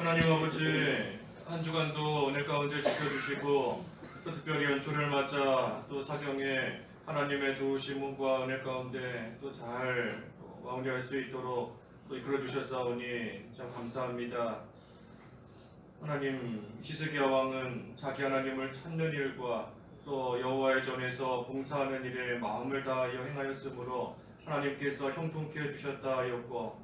하나님 아버지, 한 주간도 은혜 가운데 지켜주시고 또 특별히 연초를 맞아 또 사경에 하나님의 도우심과 은혜 가운데 또 잘 마무리할 수 있도록 또 이끌어 주셨사오니 참 감사합니다. 하나님, 히스기야 왕은 자기 하나님을 찾는 일과 또 여호와의 전에서 봉사하는 일에 마음을 다하여 행하였으므로 하나님께서 형통케 해주셨다 하였고,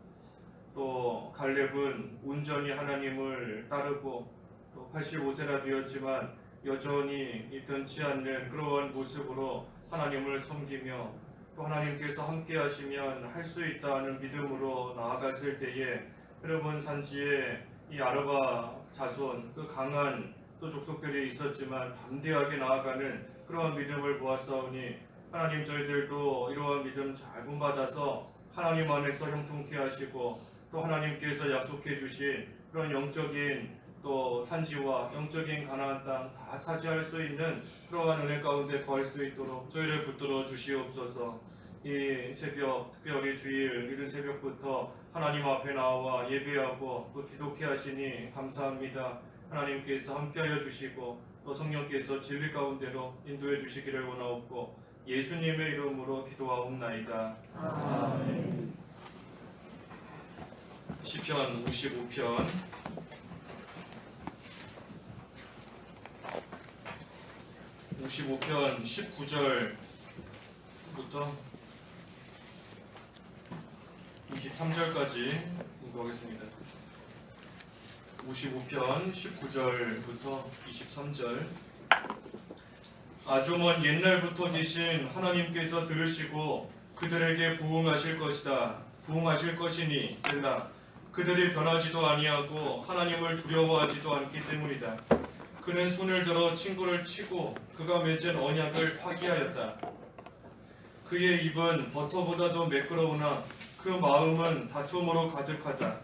또 갈렙은 온전히 하나님을 따르고 또 85세나 되었지만 여전히 변치 않는 그러한 모습으로 하나님을 섬기며 또 하나님께서 함께 하시면 할 수 있다는 믿음으로 나아갔을 때에 여러분 산지에 이 아르바 자손 그 강한 또 족속들이 있었지만 담대하게 나아가는 그러한 믿음을 보았사오니 하나님 저희들도 이러한 믿음 잘 본받아서 하나님 안에서 형통케 하시고 또 하나님께서 약속해 주신 그런 영적인 또 산지와 영적인 가나안 땅 다 차지할 수 있는 그러한 은혜 가운데 거할 수 있도록 저희를 붙들어 주시옵소서. 이 새벽, 특별히 주일 이른 새벽부터 하나님 앞에 나와 예배하고 또 기도케 하시니 감사합니다. 하나님께서 함께하여 주시고 또 성령께서 진리 가운데로 인도해 주시기를 원하옵고 예수님의 이름으로 기도하옵나이다. 아멘. 시편 55편 19절부터 23절까지 공부하겠습니다. 55편 19절부터 23절. 아주 먼 옛날부터 계신 하나님께서 들으시고 그들에게 부응하실 것이다. 부응하실 것이니 셀라. 그들이 변하지도 아니하고 하나님을 두려워하지도 않기 때문이다. 그는 손을 들어 친구를 치고 그가 맺은 언약을 파기하였다. 그의 입은 버터보다도 매끄러우나 그 마음은 다툼으로 가득하다.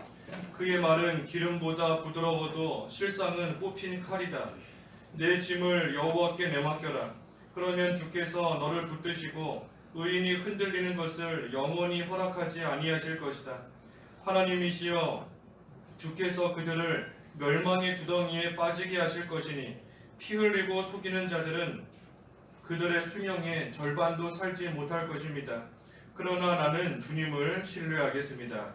그의 말은 기름보다 부드러워도 실상은 뽑힌 칼이다. 내 짐을 여호와께 내맡겨라. 그러면 주께서 너를 붙드시고 의인이 흔들리는 것을 영원히 허락하지 아니하실 것이다. 하나님이시여, 주께서 그들을 멸망의 구덩이에 빠지게 하실 것이니 피 흘리고 속이는 자들은 그들의 수명의 절반도 살지 못할 것입니다. 그러나 나는 주님을 신뢰하겠습니다.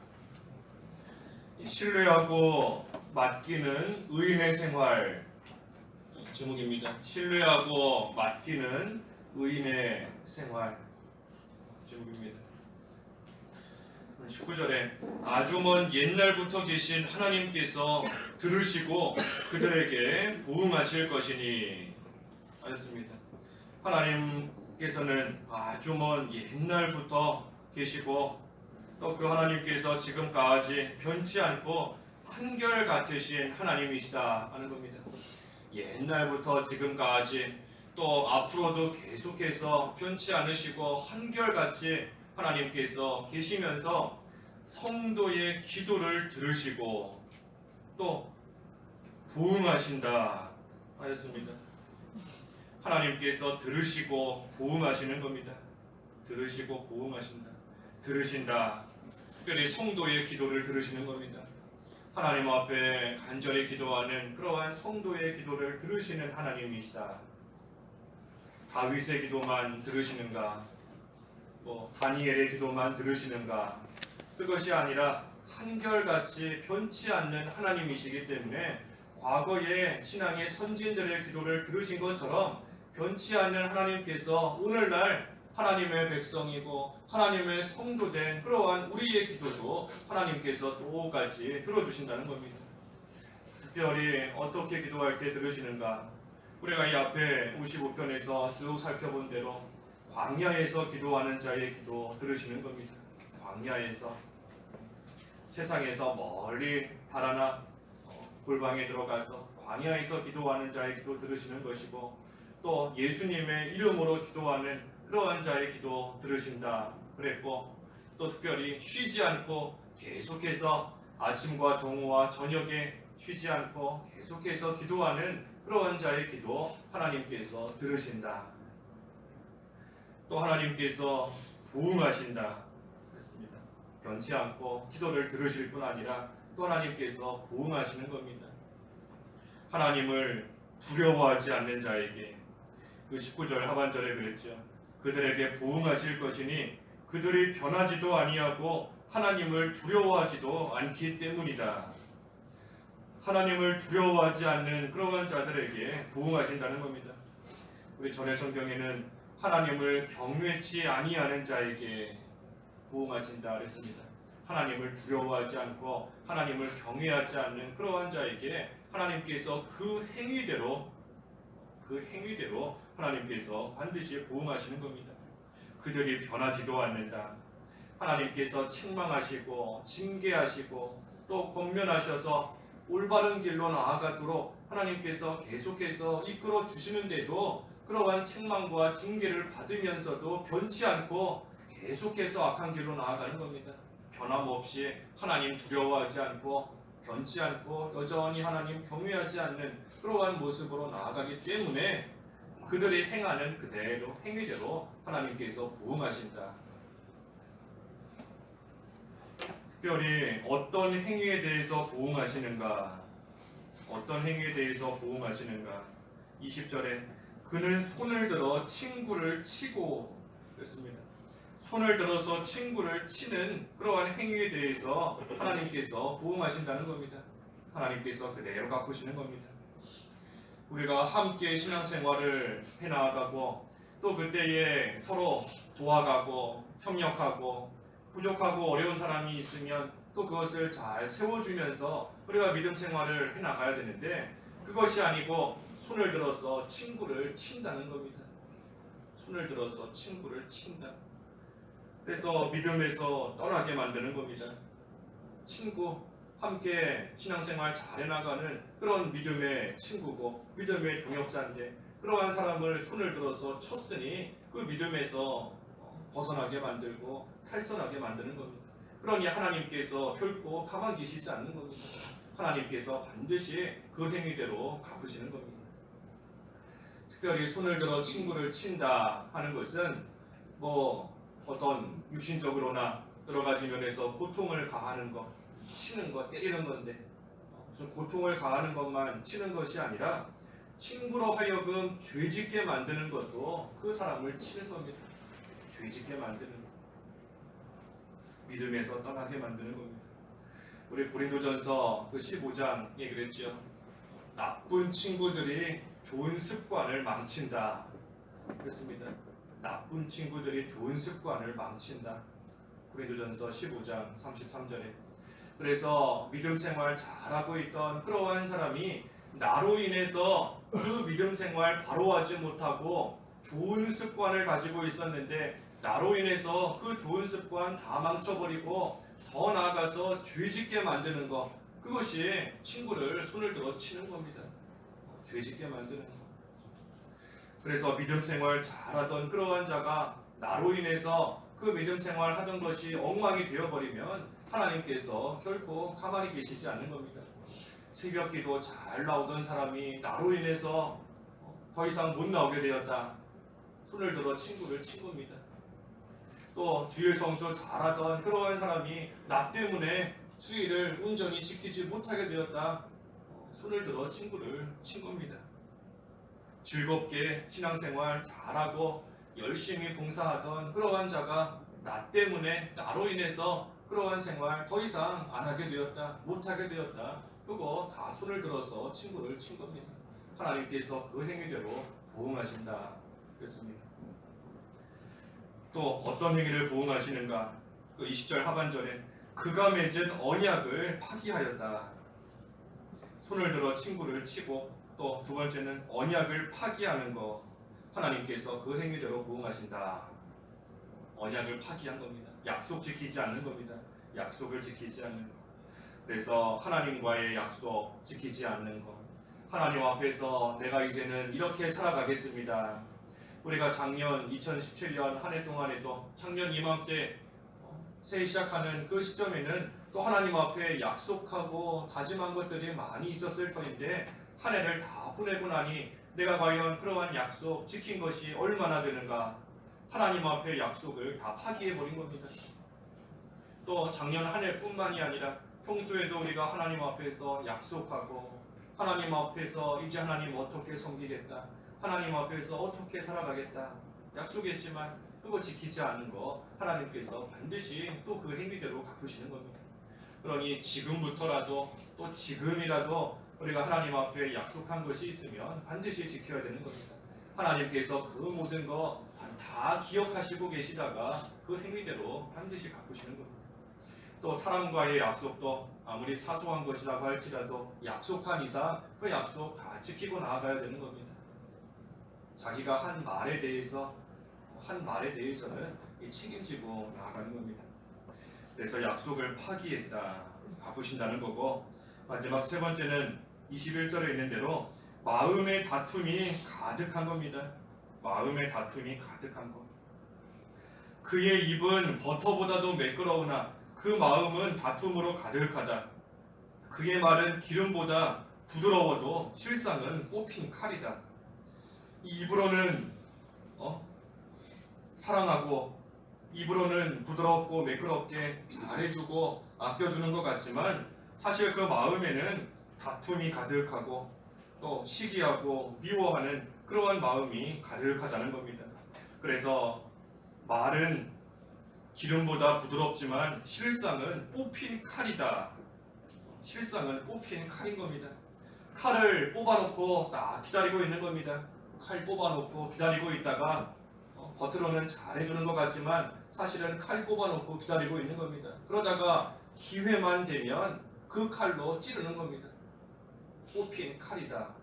신뢰하고 맡기는 의인의 생활 제목입니다. 신뢰하고 맡기는 의인의 생활 제목입니다. 19절에 아주 먼 옛날부터 계신 하나님께서 들으시고 그들에게 부응하실 것이니 하였습니다. 하나님께서는 아주 먼 옛날부터 계시고 또 그 하나님께서 지금까지 변치 않고 한결같으신 하나님이시다 하는 겁니다. 옛날부터 지금까지 또 앞으로도 계속해서 변치 않으시고 한결같이 하나님께서 계시면서 성도의 기도를 들으시고 또 부응하신다 하였습니다. 하나님께서 들으시고 부응하시는 겁니다. 들으시고 부응하신다. 들으신다. 특별히 성도의 기도를 들으시는 겁니다. 하나님 앞에 간절히 기도하는 그러한 성도의 기도를 들으시는 하나님이시다. 다윗의 기도만 들으시는가? 다니엘의 기도만 들으시는가? 그것이 아니라 한결같이 변치 않는 하나님이시기 때문에 과거의 신앙의 선진들의 기도를 들으신 것처럼 변치 않는 하나님께서 오늘날 하나님의 백성이고 하나님의 성도된 그러한 우리의 기도도 하나님께서 똑같이 들어주신다는 겁니다. 특별히 어떻게 기도할 때 들으시는가? 우리가 이 앞에 55편에서 쭉 살펴본 대로 광야에서 기도하는 자의 기도 들으시는 겁니다. 광야에서 세상에서 멀리 달아나 골방에 들어가서 광야에서 기도하는 자의 기도 들으시는 것이고 또 예수님의 이름으로 기도하는 그러한 자의 기도 들으신다 그랬고 또 특별히 쉬지 않고 계속해서 아침과 정오와 저녁에 쉬지 않고 계속해서 기도하는 그러한 자의 기도 하나님께서 들으신다. 또 하나님께서 부응하신다 그랬습니다. 변치 않고 기도를 들으실 뿐 아니라 또 하나님께서 보응하시는 겁니다. 하나님을 두려워하지 않는 자에게 그 19절 하반절에 그랬죠. 그들에게 보응하실 것이니 그들이 변하지도 아니하고 하나님을 두려워하지도 않기 때문이다. 하나님을 두려워하지 않는 그러한 자들에게 보응하신다는 겁니다. 우리 전의 성경에는 하나님을 경외치 아니하는 자에게 보응하신다 그랬습니다. 하나님을 두려워하지 않고 하나님을 경외하지 않는 그러한 자에게 하나님께서 그 행위대로 하나님께서 반드시 보응하시는 겁니다. 그들이 변하지도 않는다. 하나님께서 책망하시고 징계하시고 또 권면하셔서 올바른 길로 나아가도록 하나님께서 계속해서 이끌어 주시는데도 그러한 책망과 징계를 받으면서도 변치 않고 계속해서 악한 길로 나아가는 겁니다. 변함없이 하나님 두려워하지 않고 변치 않고 여전히 하나님 경외하지 않는 그러한 모습으로 나아가기 때문에 그들이 행하는 그대로 행위대로 하나님께서 보응하신다. 특별히 어떤 행위에 대해서 보응하시는가? 어떤 행위에 대해서 보응하시는가? 20절에 그는 손을 들어 친구를 치고 그랬습니다. 손을 들어서 친구를 치는 그러한 행위에 대해서 하나님께서 보응하신다는 겁니다. 하나님께서 그대로 갚으시는 겁니다. 우리가 함께 신앙생활을 해나가고 또 그때에 서로 도와가고 협력하고 부족하고 어려운 사람이 있으면 또 그것을 잘 세워주면서 우리가 믿음 생활을 해나가야 되는데 그것이 아니고 손을 들어서 친구를 친다는 겁니다. 손을 들어서 친구를 친다. 그래서 믿음에서 떠나게 만드는 겁니다. 친구, 함께 신앙생활 잘 해나가는 그런 믿음의 친구고 믿음의 동역자인데 그러한 사람을 손을 들어서 쳤으니 그 믿음에서 벗어나게 만들고 탈선하게 만드는 겁니다. 그러니 하나님께서 결코 가만 계시지 않는 겁니다. 하나님께서 반드시 그 행위대로 갚으시는 겁니다. 특별히 손을 들어 친구를 친다 하는 것은 어떤 육신적으로나 여러 가지 면에서 고통을 가하는 것, 치는 것, 때리는 건데 무슨 고통을 가하는 것만 치는 것이 아니라 친구로 하여금 죄짓게 만드는 것도 그 사람을 치는 겁니다. 죄짓게 만드는 것. 믿음에서 떠나게 만드는 겁니다. 우리 고린도전서 그 15장에 그랬죠. 나쁜 친구들이 좋은 습관을 망친다. 그렇습니다. 나쁜 친구들이 좋은 습관을 망친다. 고린도전서 15장 33절에. 그래서 믿음 생활 잘하고 있던 그러한 사람이 나로 인해서 그 믿음 생활 바로 하지 못하고 좋은 습관을 가지고 있었는데 나로 인해서 그 좋은 습관 다 망쳐버리고 더 나아가서 죄짓게 만드는 것, 그것이 친구를 손을 들어 치는 겁니다. 죄짓게 만드는 것. 그래서 믿음 생활 잘하던 그러한 자가 나로 인해서 그 믿음 생활 하던 것이 엉망이 되어버리면 하나님께서 결코 가만히 계시지 않는 겁니다. 새벽 기도 잘 나오던 사람이 나로 인해서 더 이상 못 나오게 되었다. 손을 들어 친구를 친 겁니다. 또 주일 성수 잘하던 그러한 사람이 나 때문에 주일을 온전히 지키지 못하게 되었다. 손을 들어 친구를 친 겁니다. 즐겁게 신앙생활 잘하고 열심히 봉사하던 그러한 자가 나 때문에 나로 인해서 그러한 생활 더 이상 안 하게 되었다. 못하게 되었다. 그거 다 손을 들어서 친구를 친 겁니다. 하나님께서 그 행위대로 보응하신다. 그랬습니다. 또 어떤 행위를 보응하시는가? 그 20절 하반절에 그가 맺은 언약을 파기하였다. 손을 들어 친구를 치고 또 두 번째는 언약을 파기하는 것. 하나님께서 그 행위대로 보응하신다. 언약을 파기한 겁니다. 약속 지키지 않는 겁니다. 약속을 지키지 않는 것. 그래서 하나님과의 약속 지키지 않는 것. 하나님 앞에서 내가 이제는 이렇게 살아가겠습니다. 우리가 작년 2017년 한 해 동안에도 작년 이맘때 새해 시작하는 그 시점에는 또 하나님 앞에 약속하고 다짐한 것들이 많이 있었을 터인데 한 해를 다 보내고 나니 내가 과연 그러한 약속 지킨 것이 얼마나 되는가? 하나님 앞에 약속을 다 파기해버린 겁니다. 또 작년 한 해뿐만이 아니라 평소에도 우리가 하나님 앞에서 약속하고 하나님 앞에서 이제 하나님 어떻게 섬기겠다, 하나님 앞에서 어떻게 살아가겠다 약속했지만 그거 지키지 않는 거 하나님께서 반드시 또 그 행위대로 갚으시는 겁니다. 그러니 지금부터라도 또 지금이라도 우리가 하나님 앞에 약속한 것이 있으면 반드시 지켜야 되는 겁니다. 하나님께서 그 모든 거 다 기억하시고 계시다가 그 행위대로 반드시 갚으시는 겁니다. 또 사람과의 약속도 아무리 사소한 것이라고 할지라도 약속한 이상 그 약속 다 지키고 나아가야 되는 겁니다. 자기가 한 말에 대해서는 책임지고 나아가는 겁니다. 그래서 약속을 파기했다, 갚으신다는 거고, 마지막 세 번째는 21절에 있는 대로 마음의 다툼이 가득한 겁니다. 마음의 다툼이 가득한 것. 그의 입은 버터보다도 매끄러우나 그 마음은 다툼으로 가득하다. 그의 말은 기름보다 부드러워도 실상은 뽑힌 칼이다. 이 입으로는 사랑하고 입으로는 부드럽고 매끄럽게 잘해주고 아껴주는 것 같지만 사실 그 마음에는 다툼이 가득하고 또 시기하고 미워하는 그러한 마음이 가득하다는 겁니다. 그래서 말은 기름보다 부드럽지만 실상은 뽑힌 칼이다. 실상은 뽑힌 칼인 겁니다. 칼을 뽑아놓고 딱 기다리고 있는 겁니다. 칼 뽑아놓고 기다리고 있다가 겉으로는 잘해주는 것 같지만 사실은 칼 뽑아놓고 기다리고 있는 겁니다. 그러다가 기회만 되면 그 칼로 찌르는 겁니다. 뽑힌 칼이다.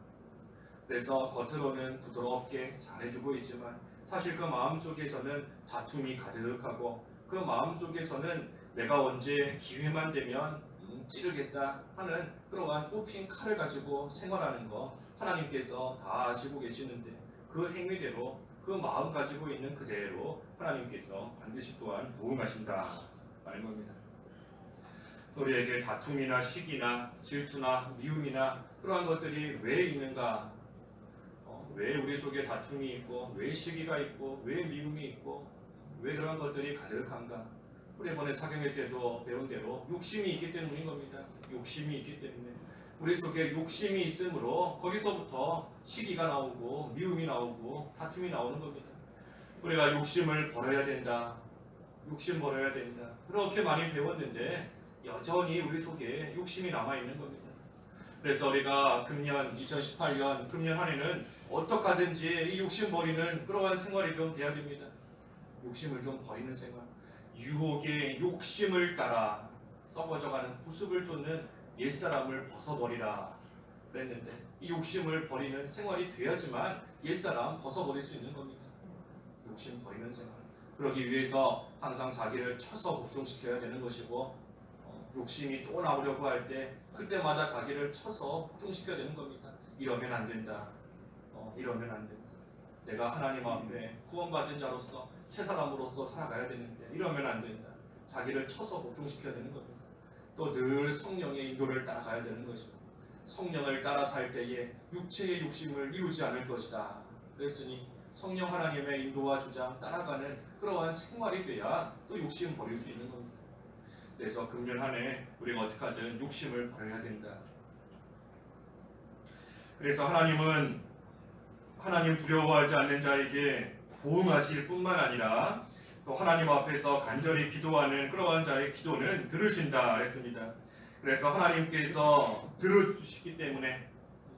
그래서 겉으로는 부드럽게 잘해주고 있지만 사실 그 마음속에서는 다툼이 가득하고 그 마음속에서는 내가 언제 기회만 되면 찌르겠다 하는 그러한 뽑힌 칼을 가지고 생활하는 거 하나님께서 다 아시고 계시는데 그 행위대로 그 마음 가지고 있는 그대로 하나님께서 반드시 또한 도움하신다 라는 겁니다. 우리에게 다툼이나 시기나 질투나 미움이나 그러한 것들이 왜 있는가? 왜 우리 속에 다툼이 있고 왜 시기가 있고 왜 미움이 있고 왜 그런 것들이 가득한가? 우리 이번에 사경회 때도 배운 대로 욕심이 있기 때문인 겁니다. 욕심이 있기 때문에 우리 속에 욕심이 있으므로 거기서부터 시기가 나오고 미움이 나오고 다툼이 나오는 겁니다. 우리가 욕심을 버려야 된다. 욕심 버려야 된다. 그렇게 많이 배웠는데 여전히 우리 속에 욕심이 남아있는 겁니다. 그래서 우리가 금년 2018년 금년 한 해는 어떻게 하든지 이 욕심 버리는 그러한 생활이 좀 돼야 됩니다. 욕심을 좀 버리는 생활. 유혹의 욕심을 따라 썩어져가는 구습을 쫓는 옛사람을 벗어버리라 그랬는데 이 욕심을 버리는 생활이 돼야지만 옛사람 벗어버릴 수 있는 겁니다. 욕심 버리는 생활. 그러기 위해서 항상 자기를 쳐서 복종시켜야 되는 것이고 욕심이 또 나오려고 할 때 그때마다 자기를 쳐서 복종시켜야 되는 겁니다. 이러면 안 된다. 이러면 안 된다. 내가 하나님 앞에 구원받은 자로서 새 사람으로서 살아가야 되는데 이러면 안 된다. 자기를 쳐서 복종시켜야 되는 겁니다. 또 늘 성령의 인도를 따라가야 되는 것이고 성령을 따라 살 때에 육체의 욕심을 이루지 않을 것이다. 그랬으니 성령 하나님의 인도와 주장 따라가는 그러한 생활이 돼야 또 욕심 버릴 수 있는 겁니다. 그래서 금년 한 해 우리가 어떻게 하든 욕심을 버려야 된다. 그래서 하나님은 하나님 두려워하지 않는 자에게 보응하실 뿐만 아니라 또 하나님 앞에서 간절히 기도하는 그러한 자의 기도는 들으신다 그랬습니다. 그래서 하나님께서 들어주시기 때문에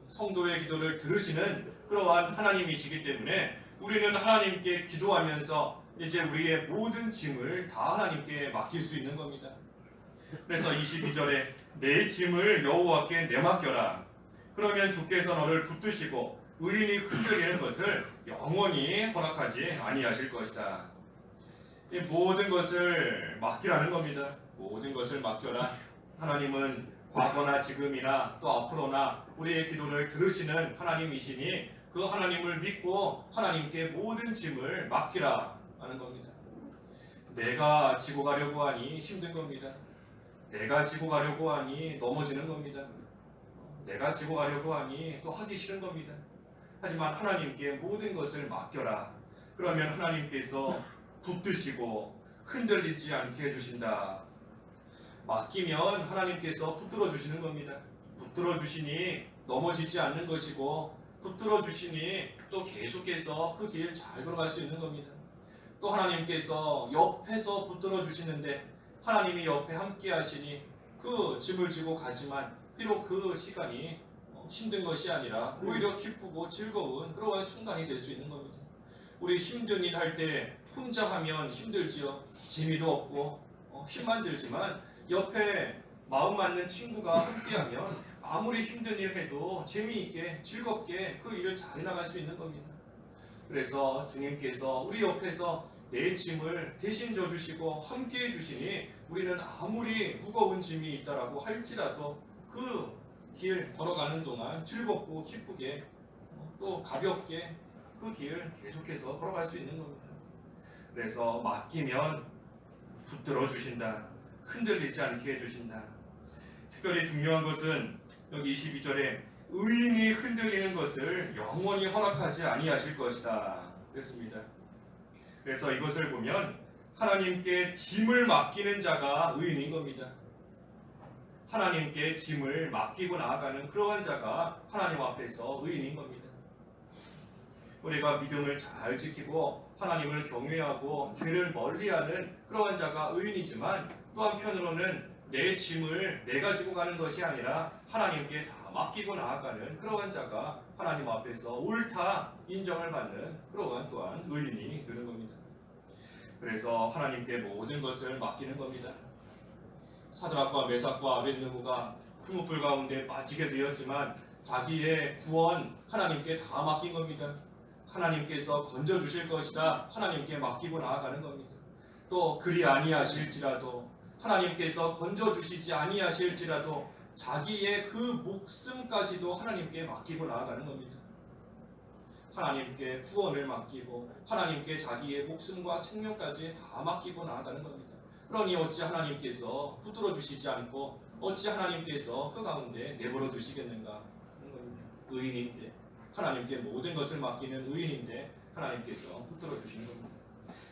성도의 기도를 들으시는 그러한 하나님이시기 때문에 우리는 하나님께 기도하면서 이제 우리의 모든 짐을 다 하나님께 맡길 수 있는 겁니다. 그래서 22절에 내 짐을 여호와께 내맡겨라. 그러면 주께서 너를 붙드시고 의인이 흔들리는 것을 영원히 허락하지 아니하실 것이다. 이 모든 것을 맡기라는 겁니다. 모든 것을 맡겨라. 하나님은 과거나 지금이나 또 앞으로나 우리의 기도를 들으시는 하나님이시니 그 하나님을 믿고 하나님께 모든 짐을 맡기라 하는 겁니다. 내가 지고 가려고 하니 힘든 겁니다. 내가 지고 가려고 하니 넘어지는 겁니다. 내가 지고 가려고 하니 또 하기 싫은 겁니다. 하지만 하나님께 모든 것을 맡겨라. 그러면 하나님께서 붙드시고 흔들리지 않게 해주신다. 맡기면 하나님께서 붙들어 주시는 겁니다. 붙들어 주시니 넘어지지 않는 것이고 붙들어 주시니 또 계속해서 그 길 잘 걸어갈 수 있는 겁니다. 또 하나님께서 옆에서 붙들어 주시는데 하나님이 옆에 함께 하시니 그 짐을 지고 가지만 비록 그 시간이 힘든 것이 아니라 오히려 기쁘고 즐거운 그러한 순간이 될 수 있는 겁니다. 우리 힘든 일 할 때 혼자 하면 힘들지요. 재미도 없고 힘만 들지만 옆에 마음 맞는 친구가 함께하면 아무리 힘든 일 해도 재미있게 즐겁게 그 일을 잘 해나갈 수 있는 겁니다. 그래서 주님께서 우리 옆에서 내 짐을 대신 져주시고 함께해 주시니 우리는 아무리 무거운 짐이 있다라고 할지라도 그 길 걸어가는 동안 즐겁고 기쁘게 또 가볍게 그 길 계속해서 걸어갈 수 있는 겁니다. 그래서 맡기면 붙들어 주신다. 흔들리지 않게 해주신다. 특별히 중요한 것은 여기 22절에 의인이 흔들리는 것을 영원히 허락하지 아니하실 것이다. 그랬습니다. 그래서 이것을 보면 하나님께 짐을 맡기는 자가 의인인 겁니다. 하나님께 짐을 맡기고 나아가는 그러한 자가 하나님 앞에서 의인인 겁니다. 우리가 믿음을 잘 지키고 하나님을 경외하고 죄를 멀리하는 그러한 자가 의인이지만 또 한편으로는 내 짐을 내가 지고 가는 것이 아니라 하나님께 다 맡기고 나아가는 그러한 자가 하나님 앞에서 옳다 인정을 받는 그러한 또한 의인이 되는 겁니다. 그래서 하나님께 모든 것을 맡기는 겁니다. 사드락과 메삭과 아벳느고가 풀무불 가운데 빠지게 되었지만 자기의 구원 하나님께 다 맡긴 겁니다. 하나님께서 건져주실 것이다. 하나님께 맡기고 나아가는 겁니다. 또 그리 아니하실지라도 하나님께서 건져주시지 아니하실지라도 자기의 그 목숨까지도 하나님께 맡기고 나아가는 겁니다. 하나님께 구원을 맡기고 하나님께 자기의 목숨과 생명까지 다 맡기고 나아가는 겁니다. 그러니 어찌 하나님께서 붙들어 주시지 않고 어찌 하나님께서 그 가운데 내버려 두시겠는가 하는 겁니다. 의인인데 하나님께 모든 것을 맡기는 의인인데 하나님께서 붙들어 주시는 겁니다.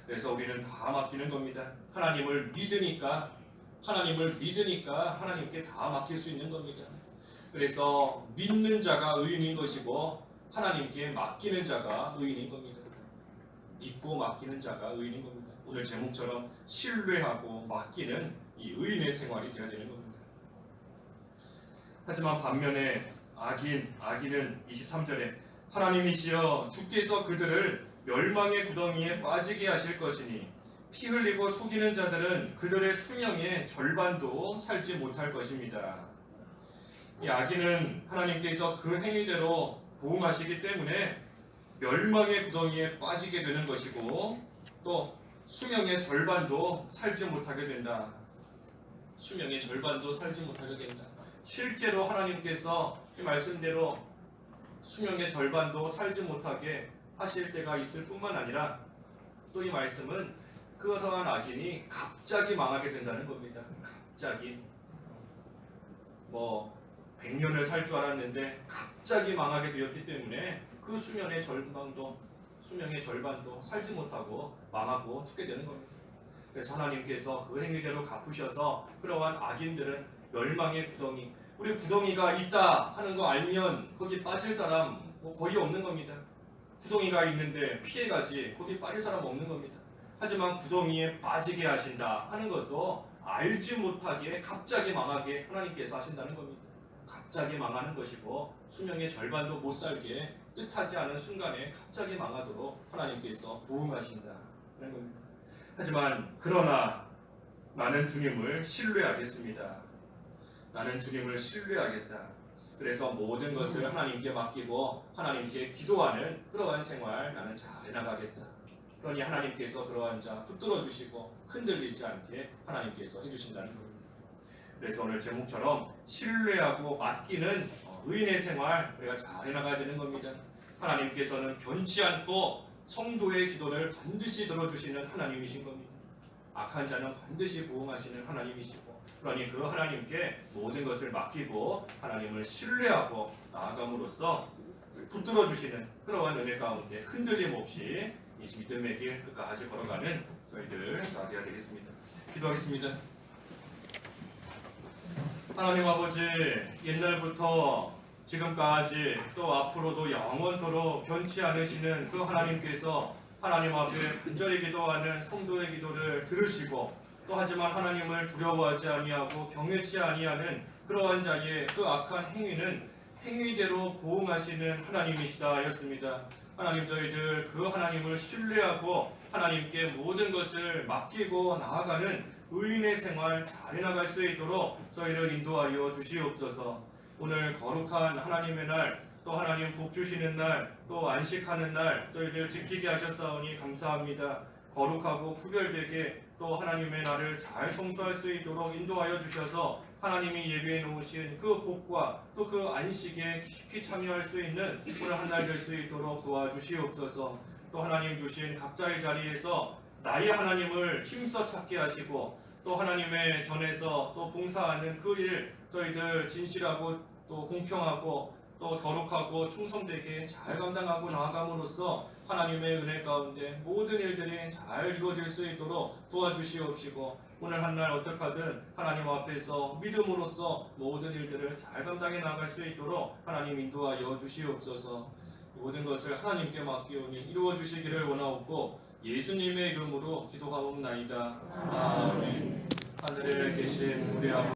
그래서 우리는 다 맡기는 겁니다. 하나님을 믿으니까 하나님께 다 맡길 수 있는 겁니다. 그래서 믿는 자가 의인인 것이고 하나님께 맡기는 자가 의인인 겁니다. 믿고 맡기는 자가 의인인 겁니다. 오늘 제목처럼 신뢰하고 맡기는 이 의인의 생활이 되어야 되는 겁니다. 하지만 반면에 악인은 23절에 하나님이시여 주께서 그들을 멸망의 구덩이에 빠지게 하실 것이니 피 흘리고 속이는 자들은 그들의 수명의 절반도 살지 못할 것입니다. 이 악인은 하나님께서 그 행위대로 보응하시기 때문에 멸망의 구덩이에 빠지게 되는 것이고 또 수명의 절반도 살지 못하게 된다. 수명의 절반도 살지 못하게 된다. 실제로 하나님께서 이 말씀대로 수명의 절반도 살지 못하게 하실 때가 있을 뿐만 아니라 또 이 말씀은 그러한 악인이 갑자기 망하게 된다는 겁니다. 갑자기 100년을 살 줄 알았는데 갑자기 망하게 되었기 때문에 그 수명의 절반도 살지 못하고 망하고 죽게 되는 겁니다. 그래서 하나님께서 그 행위대로 갚으셔서 그러한 악인들은 멸망의 구덩이, 우리 구덩이가 있다 하는 거 알면 거기 빠질 사람 거의 없는 겁니다. 구덩이가 있는데 피해가지 거기 빠질 사람 없는 겁니다. 하지만 구덩이에 빠지게 하신다 하는 것도 알지 못하게 갑자기 망하게 하나님께서 하신다는 겁니다. 갑자기 망하는 것이고 수명의 절반도 못 살게 뜻하지 않은 순간에 갑자기 망하도록 하나님께서 보응하신다 하는 겁니다. 하지만 그러나 나는 주님을 신뢰하겠습니다. 나는 주님을 신뢰하겠다. 그래서 모든 것을 하나님께 맡기고 하나님께 기도하는 그러한 생활 나는 잘 해나가겠다. 그러니 하나님께서 그러한 자 붙들어 주시고 흔들리지 않게 하나님께서 해주신다는 겁니다. 그래서 오늘 제목처럼 신뢰하고 맡기는 의인의 생활 우리가 잘 해나가야 되는 겁니다. 하나님께서는 변치 않고 성도의 기도를 반드시 들어주시는 하나님이신 겁니다. 악한 자는 반드시 보응하시는 하나님이시고 그러니 그 하나님께 모든 것을 맡기고 하나님을 신뢰하고 나아감으로써 붙들어 주시는 그러한 은혜 가운데 흔들림 없이 이 믿음의 길 끝까지 걸어가는 저희들 다 되어야 되겠습니다. 기도하겠습니다. 하나님 아버지, 옛날부터 지금까지 또 앞으로도 영원토록 변치 않으시는 그 하나님께서 하나님 앞에 간절히 기도하는 성도의 기도를 들으시고, 또 하지만 하나님을 두려워하지 아니하고 경외치 아니하는 그러한 자의 그 악한 행위는 행위대로 보응하시는 하나님이시다 하였습니다. 하나님, 저희들 그 하나님을 신뢰하고 하나님께 모든 것을 맡기고 나아가는 의인의 생활 잘 해나갈 수 있도록 저희를 인도하여 주시옵소서. 오늘 거룩한 하나님의 날, 또 하나님 복 주시는 날, 또 안식하는 날 저희들 지키게 하셨사오니 감사합니다. 거룩하고 구별되게 또 하나님의 날을 잘 성수할 수 있도록 인도하여 주셔서 하나님이 예비해 놓으신 그 복과 또 그 안식에 깊이 참여할 수 있는 오늘 한 날 될 수 있도록 도와주시옵소서. 또 하나님 주신 각자의 자리에서 나의 하나님을 힘써 찾게 하시고, 또 하나님의 전에서 또 봉사하는 그 일 저희들 진실하고 또 공평하고 또 거룩하고 충성되게 잘 감당하고 나아감으로써 하나님의 은혜 가운데 모든 일들이 잘 이루어질 수 있도록 도와주시옵시고, 오늘 한 날 어떻게 하든 하나님 앞에서 믿음으로써 모든 일들을 잘 감당해 나갈 수 있도록 하나님 인도하여 주시옵소서. 모든 것을 하나님께 맡기오니 이루어 주시기를 원하옵고 예수님의 이름으로 기도하옵나이다. 아멘. 하늘에 계신 우리 아버지,